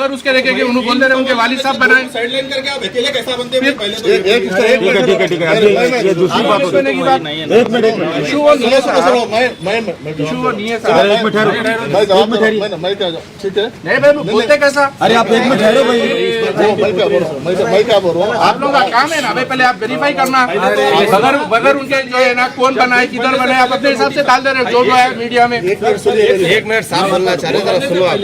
अगर उसके देखे कि उन्होंने बोल दे रहे उनके वालिद साहब बनाए साइडलाइन करके आप अकेले कैसा बनते हैं पहले तो ठीक है ये दूसरी बात होती है। एक मिनट इशू वो नहीं है सर, इशू वो नहीं है सर। एक मिनट ठहरो, मैं क्या ठीक है नहीं भाई बोलते कैसा? अरे आप एक मिनट ठहरो भाई, मैं क्या बोल रहा हूँ आप लोगों का काम है ना भाई, पहले आप वेरीफाई करना बगैर उनके जो है ना कौन बनाए किधर बनाए आप अपने हिसाब से डाल दे रहे जो है मीडिया में। एक मिनट साहब बोलना चाह रहे हैं, सुनो आप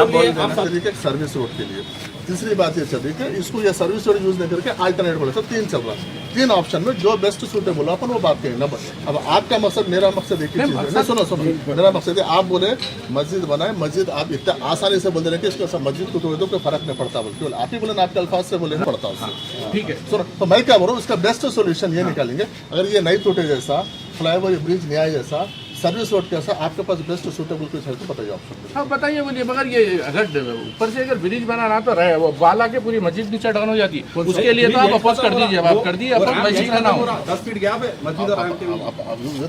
लोग। सर्विस रोड के लिए तीसरी बात ये चल रही है इसको ये सर्विस रोड यूज नहीं करके अल्टरनेट बोले तो तीन चल रहा है, तीन ऑप्शन में जो बेस्ट सूटेबल हो अपन वो बात करेंगे। अब आपका मकसद मेरा मकसद एक ही चीज है, सुनो मेरा मकसद है आप बोले मस्जिद बनाए, मस्जिद आप इतना आसानी से बोल दे रहे हैं कि इसको मस्जिद को तोड़ दो कोई फर्क नहीं पड़ता, बोल आप ही बोले ना आपके अल्फाज से बोले नहीं पड़ता उससे। ठीक है सुनो, तो मैं क्या बोल रहा हूँ इसका बेस्ट सोल्यूशन ये निकालेंगे, अगर ये नहीं टूटे जैसा फ्लाईओवर ब्रिज न्याय जैसा सर्विस रोड कैसा आपके पास बेस्ट सूटेबल कुछ है तो बताइए ऑप्शन। हाँ बताइए बोलिए, मगर ये अगर ऊपर से अगर ब्रिज बनाना तो रहे वो वाला के पूरी मस्जिद नीचे डाउन हो जाती है, उसके लिए तो आप अपोज कर दीजिए, आप कर दिए अपन मस्जिद का ना हो 10 फीट गैप है मस्जिद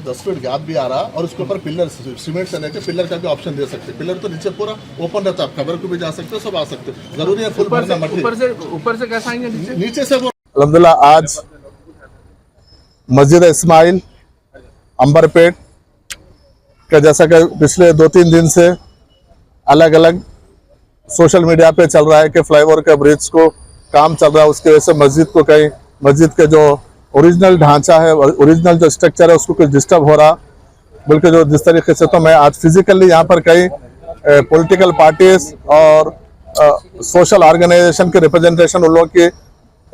10 फीट गैप भी आ रहा और उसके ऊपर पिलर सीमेंट से लेकर पिलर का भी ऑप्शन दे सकते, पिलर तो नीचे पूरा ओपन रहता है, आप खबर को भी जा सकते हो, सब आ सकते हो, जरूरी है फुल ऊपर से कैसा आएंगे नीचे से। अल्हम्दुलिल्लाह आज मस्जिद इस्माइल अंबरपेट का जैसा कि पिछले 2-3 दिन से अलग अलग सोशल मीडिया पे चल रहा है कि फ्लाईओवर के ब्रिज को काम चल रहा है, उसकी वजह से मस्जिद को कहीं मस्जिद के जो ओरिजिनल ढांचा है ओरिजिनल जो स्ट्रक्चर है उसको कुछ डिस्टर्ब हो रहा, बल्कि जो जिस तरीके से तो मैं आज फिजिकली यहाँ पर कई पॉलिटिकल पार्टीज और सोशल ऑर्गेनाइजेशन के रिप्रेजेंटेशन उन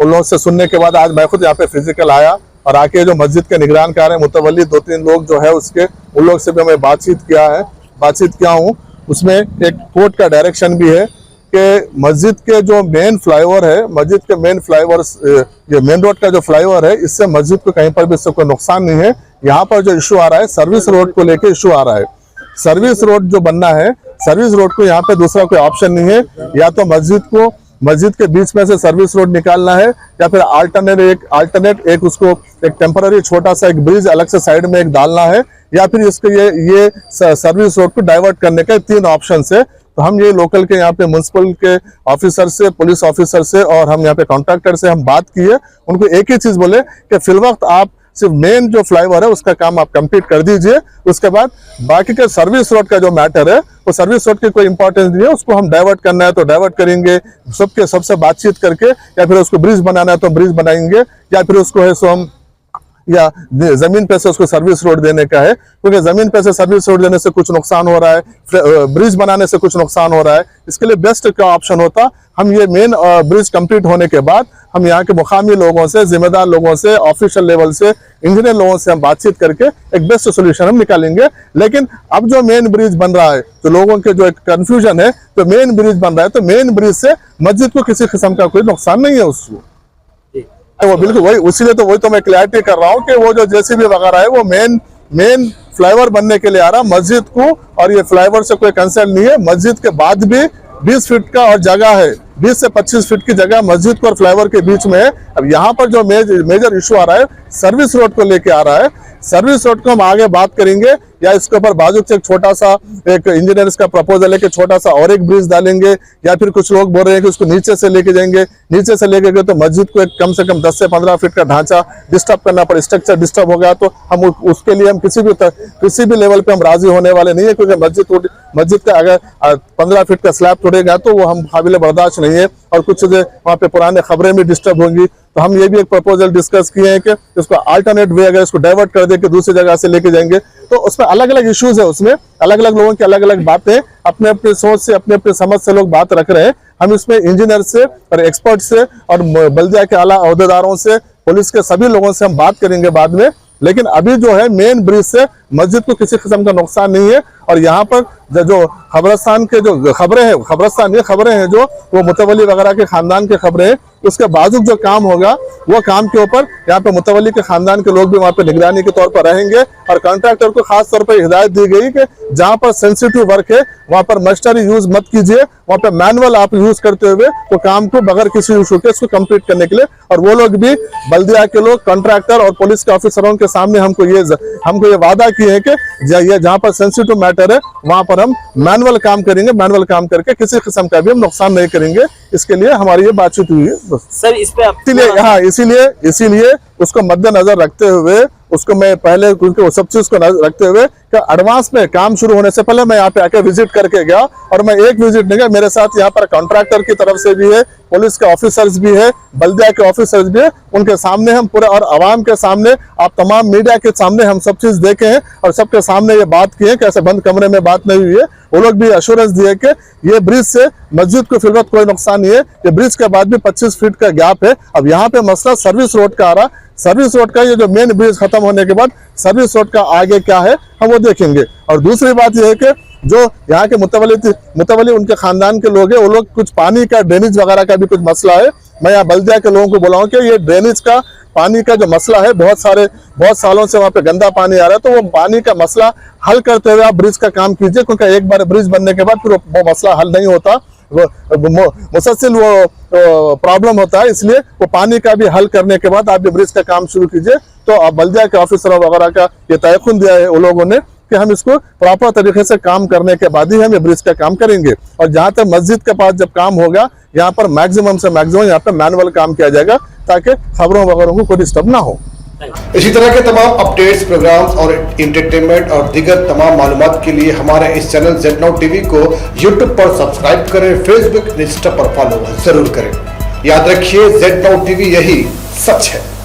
लोगों से सुनने के बाद आज मैं खुद यहाँ पे फिजिकल आया और आके जो मस्जिद के निगरान कार है मुतवल्ली 2-3 लोग जो है उसके उन लोग से भी मैं बातचीत किया हूँ। उसमें एक कोर्ट का डायरेक्शन भी है कि मस्जिद के जो मेन फ्लाईओवर है, मस्जिद के मेन फ्लाईओवर ये मेन रोड का जो फ्लाईओवर है इससे मस्जिद को कहीं पर भी इससे कोई नुकसान नहीं है। यहाँ पर जो इशू आ रहा है सर्विस रोड को लेकर इशू आ रहा है, सर्विस रोड जो बनना है सर्विस रोड को यहाँ पे दूसरा कोई ऑप्शन नहीं है, या तो मस्जिद के बीच में से सर्विस रोड निकालना है या फिर अल्टरनेट एक उसको एक टेम्पररी छोटा सा एक ब्रिज अलग से साइड में एक डालना है, या फिर इसको ये सर्विस रोड को डाइवर्ट करने के 3 ऑप्शन है। तो हम ये लोकल के यहाँ पे म्युनिसिपल के ऑफिसर से, पुलिस ऑफिसर से और हम यहाँ पे कॉन्ट्रैक्टर से हम बात की है, उनको एक ही चीज बोले कि फिलवक्त आप सिर्फ मेन जो फ्लाईओवर है उसका काम आप कंप्लीट कर दीजिए, उसके बाद बाकी के सर्विस रोड का जो मैटर है वो सर्विस रोड की कोई इंपॉर्टेंस नहीं है, उसको हम डाइवर्ट करना है तो डाइवर्ट करेंगे सबसे बातचीत करके, या फिर उसको ब्रिज बनाना है तो ब्रिज बनाएंगे, या फिर उसको है सो हम या जमीन पे से उसको सर्विस रोड देने का है, क्योंकि जमीन पे से सर्विस रोड देने से कुछ नुकसान हो रहा है, ब्रिज बनाने से कुछ नुकसान हो रहा है। इसके लिए बेस्ट क्या ऑप्शन होता, हम ये मेन ब्रिज कंप्लीट होने के बाद हम यहाँ के मुकामी लोगों से, जिम्मेदार लोगों से, ऑफिशियल लेवल से, इंजीनियर लोगों से हम बातचीत करके एक बेस्ट सोल्यूशन हम निकालेंगे। लेकिन अब जो मेन ब्रिज बन रहा है तो लोगों के जो एक कंफ्यूजन है, तो मेन ब्रिज बन रहा है तो मेन ब्रिज से मस्जिद को किसी किस्म का कोई नुकसान नहीं है उसको, वो बिल्कुल वही तो मैं क्लैरिटी कर रहा हूँ कि वो जो जेसीबी वगैरह है वो मेन फ्लाईओवर बनने के लिए आ रहा, मस्जिद को और ये फ्लाईओवर से कोई कंसर्न नहीं है। मस्जिद के बाद भी 20 फीट का और जगह है, 20 से 25 फीट की जगह मस्जिद को और फ्लाईओवर के बीच में है। अब यहाँ पर जो मेजर इशू आ रहा है सर्विस रोड को लेके आ रहा है, सर्विस रोड को हम आगे बात करेंगे, या इसके ऊपर बाजू से एक छोटा सा एक इंजीनियर्स का प्रपोजल है कि छोटा सा और एक ब्रिज डालेंगे, या फिर कुछ लोग बोल रहे हैं कि उसको नीचे से लेके जाएंगे, नीचे से लेके गए तो मस्जिद को एक कम से कम 10 से 15 फीट का ढांचा डिस्टर्ब करना पड़े, स्ट्रक्चर डिस्टर्ब हो गया तो हम उसके लिए हम किसी भी लेवल पे हम राजी होने वाले नहीं है, क्योंकि मस्जिद का अगर 15 फीट का स्लैब तोड़ेगा तो वो हम काबिल बर्दाश्त नहीं है, और कुछ चीजें वहाँ पे पुराने खबरें भी डिस्टर्ब होंगी। तो हम ये भी एक प्रपोजल डिस्कस किए हैं कि इसको अल्टरनेट वे अगर इसको डाइवर्ट कर दे के दूसरी जगह से लेके जाएंगे, तो उसमें अलग अलग इश्यूज है, उसमें अलग अलग लोगों की अलग अलग बातें, अपने अपने सोच से, अपने अपने समझ से लोग बात रख रहे हैं। हम इसमें इंजीनियर से और एक्सपर्ट से और बल्दिया के आला अहदेदारों से, पुलिस के सभी लोगों से हम बात करेंगे बाद में। लेकिन अभी जो है मेन ब्रिज से मस्जिद को किसी किस्म का नुकसान नहीं है, और यहाँ पर जो खबरस्तान के जो खबरें हैं जो वो मुतवल्ली वगैरह के खानदान के खबरें हैं, उसके बाजू जो काम होगा वो काम के ऊपर यहाँ पे मुतवल्ली के खानदान के लोग भी वहाँ पे निगरानी के तौर पर रहेंगे। और कॉन्ट्रैक्टर को खास तौर पर हिदायत दी गई कि जहाँ पर सेंसिटिव वर्क है वहाँ पर मशीनरी यूज मत कीजिए, वहाँ पे मैनुअल आप यूज करते हुए वो काम को बगैर किसी इशू के इसको कंप्लीट करने के लिए। और वो लोग भी बल्दिया के लोग, कॉन्ट्रैक्टर और पुलिस के ऑफिसरों के सामने हमको ये वादा किए हैं कि ये जहाँ पर सेंसिटिव मैटर है वहाँ पर हम मैनुअल काम करेंगे, मैनुअल काम करके किसी किस्म का भी हम नुकसान नहीं करेंगे। इसके लिए हमारी ये बातचीत हुई है सर। इस पे इसीलिए हाँ इसीलिए उसको मद्देनजर रखते हुए उसको मैं पहले क्योंकि सब चीज को रखते हुए कि एडवांस में काम शुरू होने से पहले मैं यहाँ पे आके विजिट करके गया। और मैं एक विजिट नहीं गया, मेरे साथ यहाँ पर कॉन्ट्रैक्टर की तरफ से भी है, पुलिस के ऑफिसर्स भी है, बल्दिया के ऑफिसर्स भी है। उनके सामने हम पूरे और आवाम के सामने, आप तमाम मीडिया के सामने हम सब चीज देखे हैं और सबके सामने ये बात की है कि ऐसे बंद कमरे में बात नहीं हुई है। वो लोग भी अश्योरेंस दिए कि ये ब्रिज से मस्जिद को फिलवत कोई नुकसान नहीं है। ये ब्रिज के बाद भी 25 फीट का गैप है। अब यहाँ पे मसला सर्विस रोड का आ रहा, सर्विस रोड का ये जो मेन ब्रिज खत्म होने के बाद सर्विस रोड का आगे क्या है हम वो देखेंगे। और दूसरी बात यह है कि जो यहाँ के मुतवल्ली उनके खानदान के लोग हैं, वो लोग कुछ पानी का ड्रेनेज वगैरह का भी कुछ मसला है। मैं यहाँ बल्दिया के लोगों को बुलाऊं कि ये ड्रेनेज का पानी का जो मसला है, बहुत सालों से वहाँ पे गंदा पानी आ रहा है, तो वो पानी का मसला हल करते हुए आप ब्रिज का काम कीजिए। क्योंकि एक बार ब्रिज बनने के बाद फिर वो मसला हल नहीं होता, मुसलसल वो प्रॉब्लम होता है। इसलिए वो पानी का भी हल करने के बाद आप ब्रिज का काम शुरू कीजिए। तो अब बल्दिया के ऑफिसरों वगैरह का ये तयक़ुन दिया है उन लोगों ने कि हम इसको प्रॉपर तरीके से काम करने के बाद ही हम ये ब्रिज का काम करेंगे। और जहां तक मस्जिद के पास जब काम होगा यहाँ पर मैक्सिमम से मैक्सिमम यहाँ पे मैनुअल काम किया जाएगा ताकि खबरों वगैरह को कोई डिस्टर्ब ना हो। इसी तरह के तमाम अपडेट्स, प्रोग्राम्स और एंटरटेनमेंट और दीगर तमाम मालूमात के लिए हमारे इस चैनल Z-Now TV को YouTube पर सब्सक्राइब करें, फेसबुक, इंस्टा पर फॉलो जरूर करें। याद रखिए Z-Now TV यही सच है।